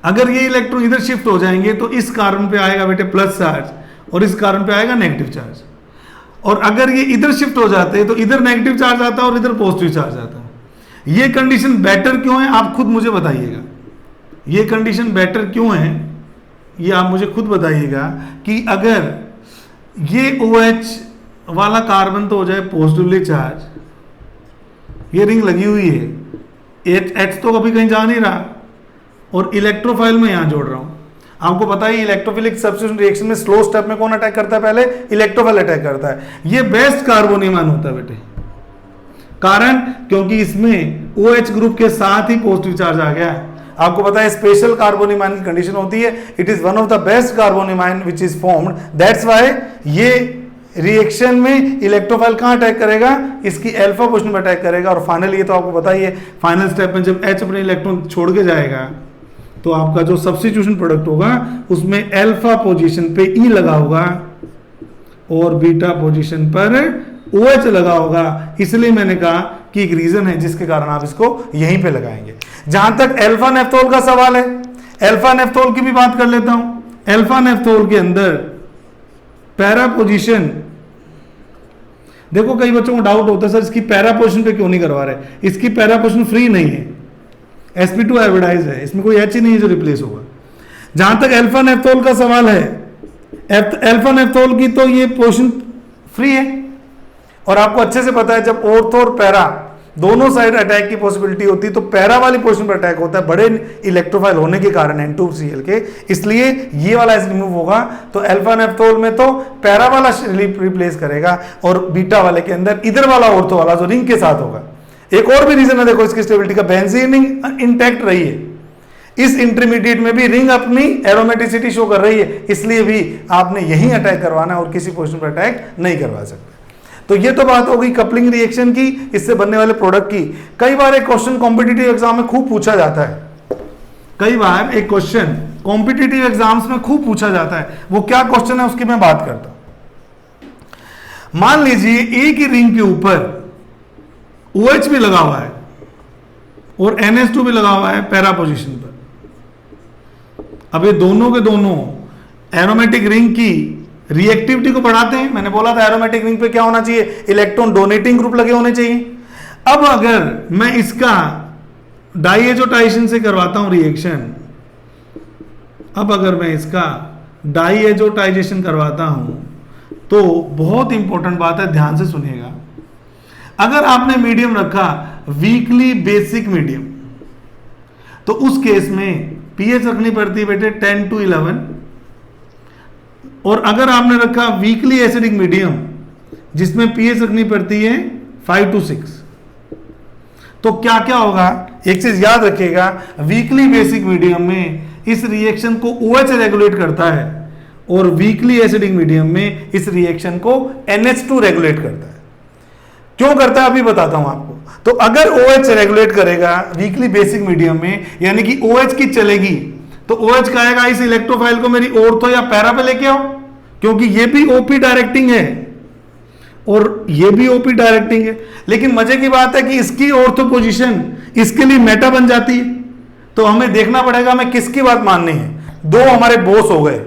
अगर ये इलेक्ट्रॉन इधर शिफ्ट हो जाएंगे तो इस कार्बन पे आएगा बेटे प्लस चार्ज, और इस कार्बन पे आएगा नेगेटिव चार्ज। और अगर ये इधर शिफ्ट हो जाते हैं तो इधर नेगेटिव चार्ज आता है और इधर पॉजिटिव चार्ज आता है। ये कंडीशन बेटर क्यों है, आप खुद मुझे बताइएगा। ये कंडीशन बेटर क्यों है, ये आप मुझे खुद बताइएगा कि अगर ये OH वाला कार्बन तो हो जाए पॉजिटिवली चार्ज, ये रिंग लगी हुई है, H तो कभी कहीं जा नहीं रहा, और इलेक्ट्रोफाइल में यहां जोड़ रहा हूं। आपको पता है इलेक्ट्रोफिलिक सब्स्टिट्यूशन रिएक्शन में स्लो स्टेप में कौन अटैक करता है, पहले इलेक्ट्रोफाइल अटैक करता है। ये बेस्ट कार्बोनियम आयन होता है बेटे, कारण क्योंकि इसमें OH ग्रुप के साथ ही पॉजिटिव चार्ज आ गया है। आपको पता है स्पेशल कार्बोनियम आयन की कंडीशन होती है, it is one of the best carbonium ion which is formed, that's why ये रिएक्शन में इलेक्ट्रोफाइल कहां अटैक करेगा, इसकी अल्फा पोजीशन में अटैक करेगा। और फाइनली ये तो आपको पता ही है, फाइनल स्टेप में जब H अपने इलेक्ट्रॉन छोड़ के जाएगा तो आपका जो सब्स्टिट्यूशन प्रोडक्ट होगा उसमें अल्फा पोजीशन पे E लगा होगा और बीटा पोजीशन पर OH लगा होगा। इसलिए मैंने कहा कि एक रीजन है जिसके कारण आप इसको यहीं पे लगाएंगे। जहां तक अल्फा नेफ्थोल का सवाल है, अल्फा नेफ्थोल की भी बात कर लेता हूं। अल्फा नेफ्थोल के अंदर पैरा पोजीशन, देखो कई बच्चों को डाउट होता है सर इसकी पैरा पोजीशन पे क्यों नहीं करवा रहे, इसकी पैरा पोजीशन फ्री नहीं है, sp2 हाइब्रिडाइज है, इसमें कोई H ही नहीं है जो रिप्लेस होगा। जहां तक अल्फा नेफ्थोल का सवाल है, अल्फा नेफ्थोल की तो ये पोजीशन फ्री है, और आपको अच्छे से पता है जब ऑर्थो और पैरा दोनों साइड अटैक की पॉसिबिलिटी होती है तो पैरा वाली पोजीशन पर अटैक होता है, बड़े इलेक्ट्रोफाइल होने के कारण N2Cl के, इसलिए ये वाला एच रिमूव होगा। तो अल्फा नेफ्थोल में तो पैरा वाला रिप्लेस करेगा, और बीटा वाले के अंदर इधर वाला ऑर्थो वाला जो रिंग के साथ होगा। एक और भी रीजन है, देखो इसकी स्टेबिलिटी का, बेंजीन रिंग इंटैक्ट रही है, इस इंटरमीडिएट में भी रिंग अपनी एरोमेटिसिटी शो कर रही है, इसलिए भी आपने यही अटैक करवाना है और किसी पोजीशन पर अटैक नहीं करवा सकते। तो ये तो बात हो गई कपलिंग रिएक्शन की, इससे बनने वाले प्रोडक्ट की। कई बार एक क्वेश्चन कॉम्पिटिटिव एग्जाम में खूब पूछा जाता है, कई बार एक क्वेश्चन कॉम्पिटिटिव एग्जाम्स में खूब पूछा जाता है, वो क्या क्वेश्चन है उसकी मैं बात करता हूं। मान लीजिए एक ही रिंग के ऊपर OH भी लगा हुआ है और NH2 भी लगा हुआ है पैरा पोजीशन पर। अब ये दोनों के दोनों एरोमेटिक रिंग की रिएक्टिविटी को बढ़ाते हैं। मैंने बोला था एरोमेटिक रिंग पे क्या होना चाहिए, इलेक्ट्रॉन डोनेटिंग ग्रुप लगे होने चाहिए। अब अगर मैं इसका डाइएजोटाइजेशन से करवाता हूं रिएक्शन, अब अगर मैं इसका डाइएजोटाइजेशन करवाता हूं तो बहुत इंपॉर्टेंट बात है, ध्यान से सुनिएगा। अगर आपने मीडियम रखा वीकली बेसिक मीडियम, तो उस केस में पीएच रखनी पड़ती है बेटे 10 to 11, और अगर आपने रखा वीकली एसिडिक मीडियम जिसमें पीएच रखनी पड़ती है 5 to 6, तो क्या क्या होगा, एक चीज याद रखिएगा, वीकली बेसिक मीडियम में इस रिएक्शन को OH रेगुलेट करता है और वीकली एसिडिक मीडियम में इस रिएक्शन को NH2 रेगुलेट करता है। क्यों करता है अभी बताता हूं आपको। तो अगर OH रेगुलेट करेगा वीकली बेसिक मीडियम में, यानी कि OH की चलेगी, तो OH कहेगा इस इलेक्ट्रोफाइल को मेरी ऑर्थो या पैरा पे लेके आओ, क्योंकि ये भी OP डायरेक्टिंग है और ये भी OP डायरेक्टिंग है। लेकिन मजे की बात है कि इसकी ऑर्थो पोजीशन इसके लिए मेटा बन जाती है, तो हमें देखना पड़ेगा हमें किसकी बात माननी है। दो हमारे बोस हो गए,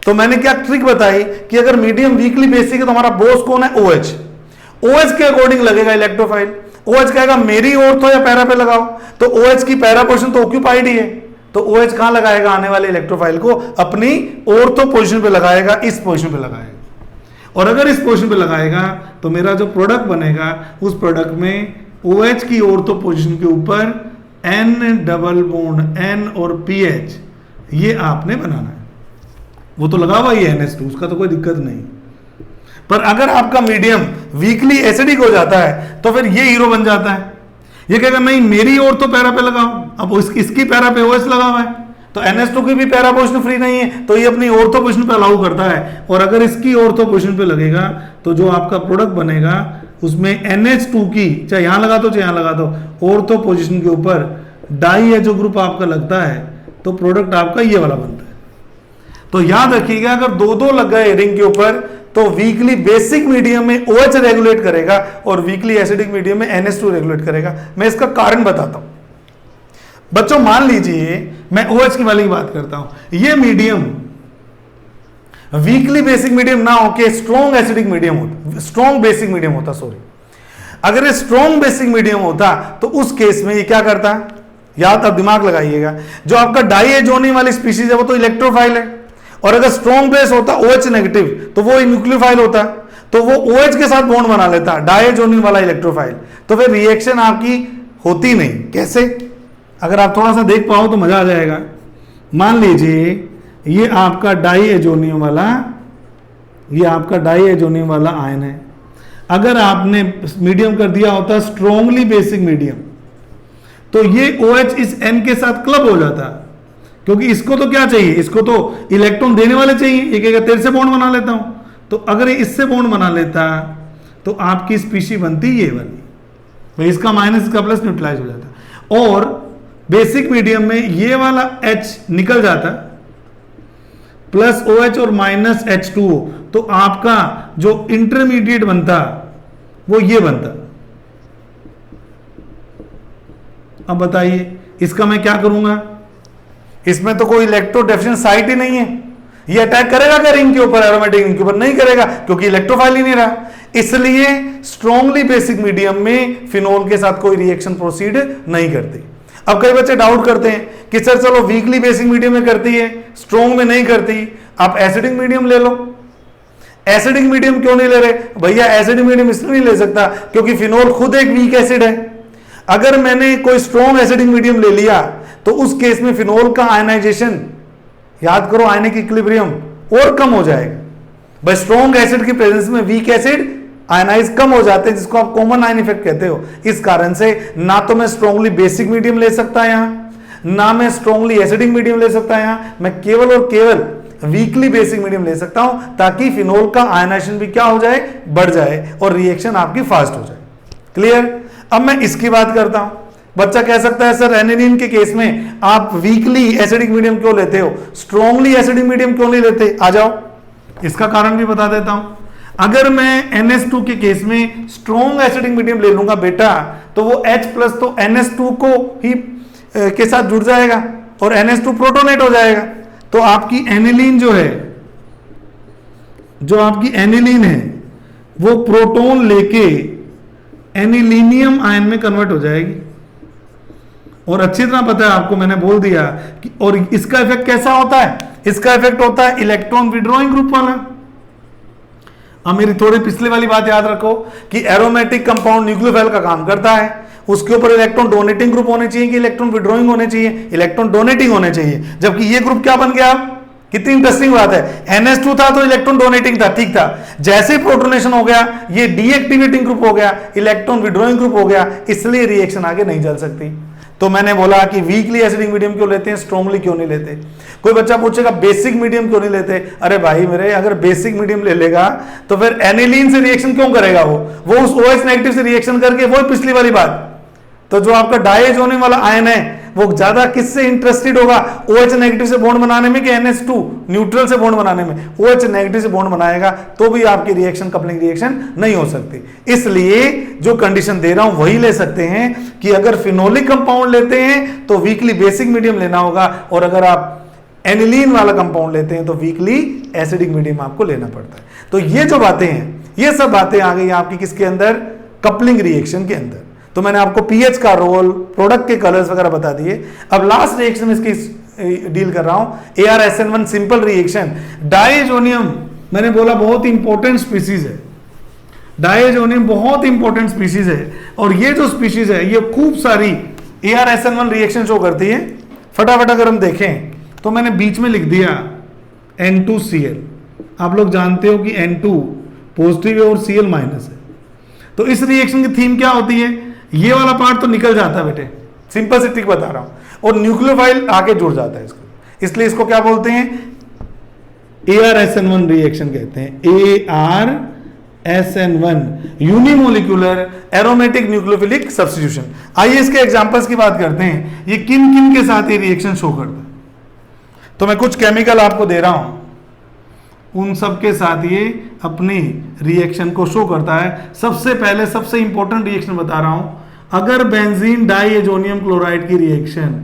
तो मैंने क्या ट्रिक बताई कि अगर मीडियम वीकली बेसिक है तो हमारा बोस कौन है, OH। OH के अकॉर्डिंग लगेगा इलेक्ट्रोफाइल। OH कहेगा मेरी ऑर्थो या पैरा पे लगाओ, तो OH की पैरा पोजीशन तो ऑक्यूपाइड ही है, तो OH कहां लगाएगा, आने वाले इलेक्ट्रोफाइल को अपनी ऑर्थो पोजीशन पे लगाएगा, इस पोजीशन पे लगाएगा। और अगर इस पोजीशन पे लगाएगा तो मेरा जो प्रोडक्ट बनेगा उस प्रोडक्ट में OH की ऑर्थो पोजीशन के ऊपर N डबल बॉन्ड N और PH ये आपने बनाना है। वो तो लगा हुआ ही है NH2, उसका तो कोई दिक्कत नहीं। पर अगर आपका मीडियम वीकली एसिडिक हो जाता है तो फिर ये हीरो बन जाता है। ये कहेगा नहीं मेरी ऑर्थो पैरा पे लगाओ, अब इसकी पैरा पे OH लगा हुआ है, तो NH2 की भी पैरा पोजीशन फ्री नहीं है, तो ये अपनी ऑर्थो पोजीशन पे अलाउ करता है। और अगर इसकी ऑर्थो पोजीशन पे लगेगा तो जो आपका प्रोडक्ट बनेगा उसमें NH2 की, चाहे यहां लगा दो चाहे यहां लगा दो, ऑर्थो पोजीशन के ऊपर डाई है जो ग्रुप आपका लगता है, तो प्रोडक्ट आपका ये वाला बनता है। तो याद रखिएगा अगर दो दो लग गए रिंग के ऊपर तो वीकली बेसिक मीडियम में OH रेगुलेट करेगा और वीकली एसिडिक मीडियम में NH2 रेगुलेट करेगा। मैं इसका कारण बताता हूं। बच्चों मान लीजिए मैं OH की वाली बात करता हूं, ये मीडियम वीकली बेसिक मीडियम ना होके स्ट्रॉन्ग एसिडिक मीडियम होता, स्ट्रॉन्ग बेसिक मीडियम होता, सॉरी। अगर ये स्ट्रॉन्ग बेसिक मीडियम होता तो उस केस में ये क्या करता, याद अब दिमाग लगाइएगा, जो आपका डाइएजोनियम वाली स्पीशीज है वो तो इलेक्ट्रोफाइल है, और अगर स्ट्रॉन्ग बेस होता OH नेगेटिव तो वो न्यूक्लियोफाइल होता, तो वो OH के साथ बॉन्ड बना लेता, डाइएजोनियम वाला इलेक्ट्रोफाइल, तो फिर रिएक्शन आपकी होती नहीं। कैसे, अगर आप थोड़ा सा देख पाओ तो मजा आ जाएगा। मान लीजिए ये आपका डाइएजोनियम वाला, ये आपका डाइएजोनियम वाला आयन है, अगर आपने मीडियम कर दिया होता स्ट्रॉन्गली बेसिक मीडियम तो ये OH इस N के साथ क्लब हो जाता, क्योंकि इसको तो क्या चाहिए, इसको तो इलेक्ट्रॉन देने वाले चाहिए। ये कहेगा तेरे से बॉन्ड बना लेता हूं, तो अगर ये इससे बॉन्ड बना लेता तो आपकी स्पीशी बनती ये वाली, भाई इसका माइनस इसका प्लस न्यूट्रलाइज हो जाता, और बेसिक मीडियम में ये वाला H निकल जाता प्लस OH और माइनस H2O, तो आपका जो इंटरमीडिएट बनता वो ये बनता। अब बताइए इसका मैं क्या करूंगा, इसमें तो कोई इलेक्ट्रोडेफिशिएंट साइट ही नहीं है, ये अटैक करेगा क्या रिंग के ऊपर, एरोमेटिक रिंग के ऊपर, नहीं करेगा क्योंकि इलेक्ट्रोफाइल ही नहीं रहा। इसलिए स्ट्रॉन्गली बेसिक मीडियम में फिनोल के साथ कोई रिएक्शन प्रोसीड नहीं करती। अब कई बच्चे डाउट करते हैं कि सर चलो वीकली बेसिक मीडियम में करती है, स्ट्रॉन्ग में नहीं करती, आप एसिडिक मीडियम ले लो। एसिडिक मीडियम क्यों नहीं ले रहे भैया, एसिडिक मीडियम इसलिए नहीं ले सकता क्योंकि फिनोल खुद एक वीक एसिड है। अगर मैंने कोई स्ट्रॉन्ग एसिडिक मीडियम ले लिया तो उस केस में फिनोल का आयनाइजेशन, याद करो आयनिक इक्विलिब्रियम और कम हो जाएगा। भाई स्ट्रॉन्ग एसिड की प्रेजेंस में वीक एसिड आयनाइज कम हो जाते हैं, जिसको आप कॉमन आयन इफेक्ट कहते हो। इस कारण से ना तो मैं स्ट्रॉन्गली बेसिक मीडियम ले सकता यहां, ना मैं स्ट्रॉन्गली एसिडिक मीडियम ले सकता यहां, मैं केवल और केवल वीकली बेसिक मीडियम ले सकता हूं, ताकि फिनोल का आयनाइजेशन भी क्या हो जाए, बढ़ जाए और रिएक्शन आपकी फास्ट हो जाए। क्लियर। अब मैं इसकी बात करता हूं। बच्चा कह सकता है सर एनिलीन के केस में आप वीकली एसिडिक मीडियम क्यों लेते हो, स्ट्रॉन्गली एसिडिक मीडियम क्यों नहीं लेते, आ जाओ इसका कारण भी बता देता हूं। अगर मैं NH2 के केस में स्ट्रॉन्ग एसिडिक मीडियम ले लूंगा बेटा, तो वो H प्लस तो NH2 को ही के साथ जुड़ जाएगा और NH2 प्रोटोनेट हो जाएगा, तो आपकी एनिलीन जो है, जो आपकी एनिलीन है वो प्रोटोन लेके एनिलीनियम आयन में कन्वर्ट हो जाएगी। और अच्छी तरह पता है आपको, मैंने बोल दिया कि, और इसका इफेक्ट कैसा होता है, इसका इफेक्ट होता है इलेक्ट्रॉन विड्रॉइंग ग्रुप वाला। अब मेरी थोड़ी पिछले वाली बात याद रखो कि एरोमेटिक कंपाउंड न्यूक्लियोफाइल का काम करता है, उसके ऊपर इलेक्ट्रॉन डोनेटिंग ग्रुप होने चाहिए कि इलेक्ट्रॉन विड्रॉइंग होने चाहिए, इलेक्ट्रॉन डोनेटिंग होने चाहिए, जबकि ये ग्रुप क्या बन गया। कितनी इंटरेस्टिंग बात है, NH2 था तो इलेक्ट्रॉन डोनेटिंग था, ठीक था, जैसे ही प्रोटोनेशन हो गया ये डीएक्टिवेटिंग ग्रुप हो गया, इलेक्ट्रॉन विड्रॉइंग ग्रुप हो गया, इसलिए रिएक्शन आगे नहीं चल सकती। तो मैंने बोला कि वीकली एसिडिक मीडियम क्यों लेते हैं, स्ट्रॉन्गली क्यों नहीं लेते। कोई बच्चा पूछेगा बेसिक मीडियम क्यों नहीं लेते, अरे भाई मेरे अगर बेसिक मीडियम ले लेगा तो फिर एनिलीन से रिएक्शन क्यों करेगा, वो उस OH नेगेटिव से रिएक्शन करके, वो पिछली वाली बात, तो जो आपका डाइएजोनियम वाला आयन है वो ज्यादा किससे इंटरेस्टेड होगा, OH नेगेटिव से बॉन्ड बनाने में कि NH2 न्यूट्रल से बॉन्ड बनाने में? OH नेगेटिव से बॉन्ड बनाएगा तो भी आपकी रिएक्शन कपलिंग रिएक्शन नहीं हो सकती। इसलिए जो कंडीशन दे रहा हूं वही ले सकते हैं कि अगर फिनोलिक कंपाउंड लेते हैं तो वीकली बेसिक मीडियम लेना होगा, और अगर आप एनिलीन वाला कंपाउंड लेते हैं तो वीकली एसिडिक मीडियम आपको लेना पड़ता है। तो ये जो बातें हैं, ये सब बातें आ गई आपकी किसके अंदर, कपलिंग रिएक्शन के अंदर। तो मैंने आपको पीएच का रोल, प्रोडक्ट के कलर्स वगैरह बता दिए। अब लास्ट रिएक्शन में इसकी डील कर रहा हूं, ArSN1 सिंपल रिएक्शन। डाइएजोनियम मैंने बोला बहुत इंपॉर्टेंट स्पीसीज है, डाइएजोनियम बहुत इंपॉर्टेंट स्पीसीज है, और ये जो स्पीसीज है ये खूब सारी ArSN1 रिएक्शन शो करती है। फटाफट अगर हम देखें तो मैंने बीच में लिख दिया N2Cl। आप लोग जानते हो कि N2 पॉजिटिव है और Cl माइनस है। तो इस रिएक्शन की थीम क्या होती है, ये वाला पार्ट तो निकल जाता है बेटे, सिंपल सी ट्रिक बता रहा हूं, और न्यूक्लियोफाइल आके जुड़ जाता है इसको, इसलिए इसको क्या बोलते हैं, ArSN1 रिएक्शन कहते हैं। ArSN1 unimolecular aromatic nucleophilic substitution. आइए इसके एग्जांपल्स की बात करते हैं, ये किन किन के साथ ये रिएक्शन शो करता है। तो मैं कुछ केमिकल आपको दे रहा हूं, उन सब के साथ ये अपनी रिएक्शन को शो करता है। सबसे पहले सबसे इंपॉर्टेंट रिएक्शन बता रहा हूं, अगर बेंजीन डाइएजोनियम क्लोराइड की रिएक्शन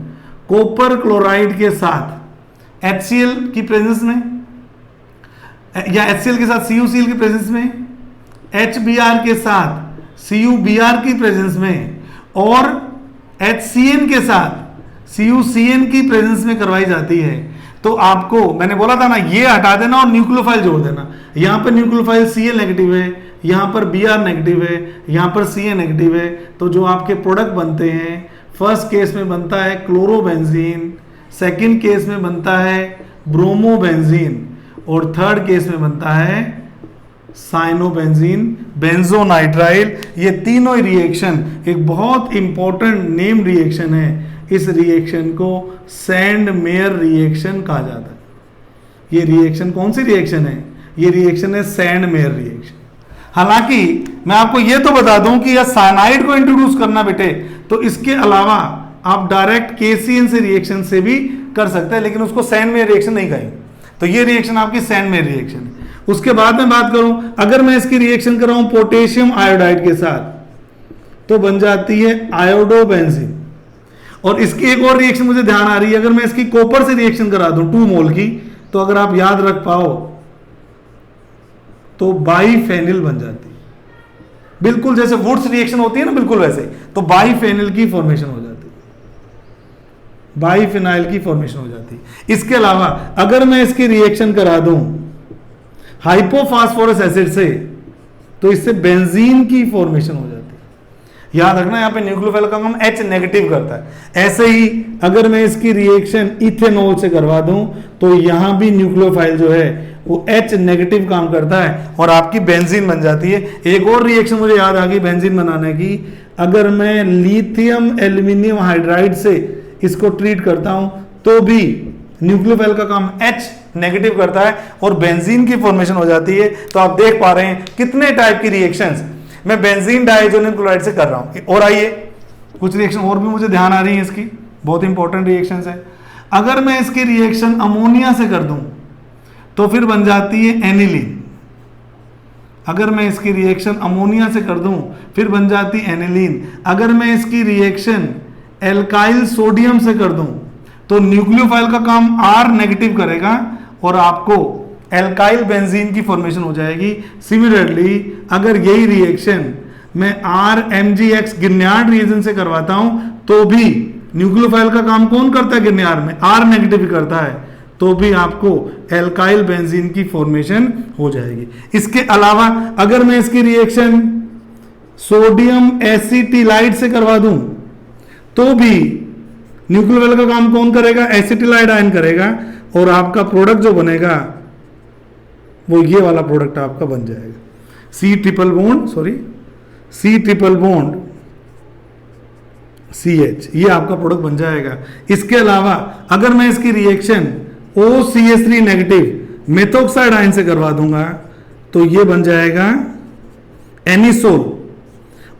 कॉपर क्लोराइड के साथ HCl की प्रेजेंस में, या HCl के साथ CuCl की प्रेजेंस में, HBr के साथ CuBr की प्रेजेंस में, और HCN के साथ CuCN की प्रेजेंस में करवाई जाती है, तो आपको मैंने बोला था ना, ये हटा देना और न्यूक्लियोफाइल जोड़ देना। यहां पर न्यूक्लियोफाइल Cl नेगेटिव है, यहां पर Br नेगेटिव है, यहां पर Cn नेगेटिव है। तो जो आपके प्रोडक्ट बनते हैं, फर्स्ट केस में बनता है क्लोरोबेंजीन, सेकंड केस में बनता है ब्रोमोबेंजीन, और थर्ड केस में बनता है साइनोबेंजीन बेंजोनाइट्राइल। ये तीनों रिएक्शन एक बहुत इंपॉर्टेंट नेम रिएक्शन है। इस रिएक्शन को सैंड मेयर रिएक्शन कहा जाता है। ये रिएक्शन कौन सी रिएक्शन है, ये रिएक्शन है सैंड मेयर रिएक्शन। हालांकि मैं आपको ये तो बता दूं कि यह साइनाइड को इंट्रोड्यूस करना बेटे, तो इसके अलावा आप डायरेक्ट KCN से रिएक्शन से भी कर सकते हैं, लेकिन उसको सैंड मेयर रिएक्शन नहीं कहेंगे। तो ये रिएक्शन आपकी सैंड मेयर रिएक्शन है। उसके बाद में बात करूं, अगर मैं इसकी रिएक्शन कर रहा हूं पोटेशियम आयोडाइड के साथ, तो बन जाती है आयोडोबेंजीन। और इसकी एक और रिएक्शन मुझे ध्यान आ रही है, अगर मैं इसकी कॉपर से रिएक्शन करा दूं 2 मोल की, तो अगर आप याद रख पाओ तो बाईफेनिल बन जाती है, बिल्कुल जैसे वुड्स रिएक्शन होती है ना, बिल्कुल वैसे। तो बाईफेनिल की फॉर्मेशन हो जाती है, बाईफिनाइल की फॉर्मेशन हो जाती है। इसके अलावा अगर मैं इसकी रिएक्शन करा दूं हाइपोफास्फोरस एसिड से, तो इससे बेंजीन की फॉर्मेशन हो जाती है। याद रखना, यहां पे न्यूक्लियोफाइल का काम H नेगेटिव करता है। ऐसे ही अगर मैं इसकी रिएक्शन इथेनॉल से करवा दूं, तो यहां भी न्यूक्लियोफाइल जो है वो H नेगेटिव काम करता है और आपकी बेंजीन बन जाती है। एक और रिएक्शन मुझे याद आ गई बेंजीन बनाने की, अगर मैं लिथियम एल्यूमिनियम हाइड्राइड से इसको ट्रीट करता हूं, तो भी न्यूक्लियोफाइल का काम H नेगेटिव करता है और बेंजीन की फॉर्मेशन हो जाती है। तो आप देख पा रहे हैं कितने टाइप की रिएक्शंस मैं बेंजीन डाइएजोनियम क्लोराइड से कर रहा हूं। और आइए कुछ रिएक्शन और भी मुझे ध्यान आ रही है, इसकी बहुत इंपॉर्टेंट रिएक्शंस है। अगर मैं इसकी रिएक्शन अमोनिया से कर दूं, तो फिर बन जाती है एनिलीन। अगर मैं इसकी रिएक्शन अमोनिया से कर दूं, फिर बन जाती है एनिलीन। अगर मैं इसकी रिएक्शन एल्काइल सोडियम से कर दूं, तो न्यूक्लियोफाइल का काम R नेगेटिव करेगा और आपको एल्काइल बेंजीन की फॉर्मेशन हो जाएगी। सिमिलरली अगर यही रिएक्शन मैं RMgX गिरनार्ड रिएजन से करवाता हूं, तो भी न्यूक्लियोफाइल का काम कौन करता है गिरनार्ड में, R नेगेटिव करता है, तो भी आपको एल्काइल बेंजीन की फॉर्मेशन हो जाएगी। इसके अलावा अगर मैं इसकी रिएक्शन सोडियम एसिटिलाइड से करवा दूं, तो भी न्यूक्लियोफाइल का काम कौन करेगा, एसिटिलाइड आयन करेगा, और आपका प्रोडक्ट जो बनेगा वो ये वाला प्रोडक्ट आपका बन जाएगा C ट्रिपल बॉन्ड CH, ये आपका प्रोडक्ट बन जाएगा। इसके अलावा अगर मैं इसकी रिएक्शन OCH3 नेगेटिव मेथोक्साइड आयन से करवा दूंगा, तो ये बन जाएगा एनिसोल।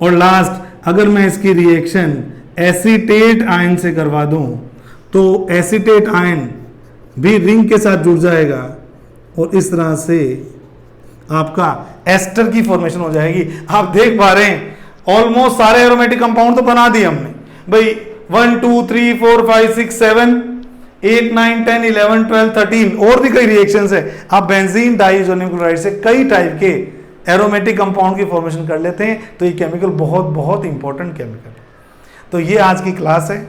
और लास्ट अगर मैं इसकी रिएक्शन एसीटेट आयन से करवा दूं तो एसीटेट आयन भी रिंग के साथ जुड़ जाएगा और इस तरह से आपका एस्टर की फॉर्मेशन हो जाएगी। आप देख पा रहे हैं ऑलमोस्ट सारे एरोमेटिक कंपाउंड तो बना दिए हमने भाई, 1 2 3 4 5 6 7 8 9 10 11 12 13 और भी कई रिएक्शंस है। आप बेंजीन डाइसोनियम क्लोराइड से कई टाइप के एरोमेटिक कंपाउंड की फॉर्मेशन कर लेते हैं। तो ये केमिकल बहुत बहुत इंपॉर्टेंट केमिकल है। तो ये आज की क्लास है।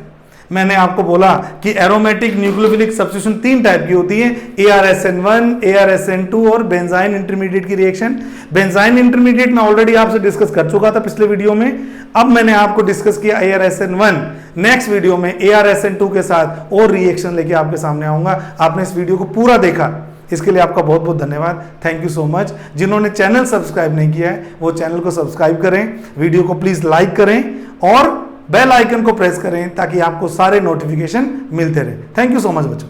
मैंने आपको बोला कि एरोमेटिक न्यूक्लियोफिलिक सब्स्टिट्यूशन 3 टाइप की होती है, ARSN1, ARSN2 और बेंजाइन इंटरमीडिएट की रिएक्शन। बेंजाइन इंटरमीडिएट मैं ऑलरेडी आपसे डिस्कस कर चुका था पिछले वीडियो में। अब मैंने आपको डिस्कस किया ARSN1। नेक्स्ट वीडियो में ARSN2 के साथ और रिएक्शन लेके आपके सामने आऊंगा। आपने इस वीडियो को पूरा देखा, इसके लिए आपका बहुत बहुत धन्यवाद। Thank you so much. जिन्होंने चैनल सब्सक्राइब नहीं किया है वो चैनल को सब्सक्राइब करें, वीडियो को प्लीज लाइक करें और बेल आइकन को प्रेस करें ताकि आपको सारे नोटिफिकेशन मिलते रहे। थैंक यू सो मच बच्चों।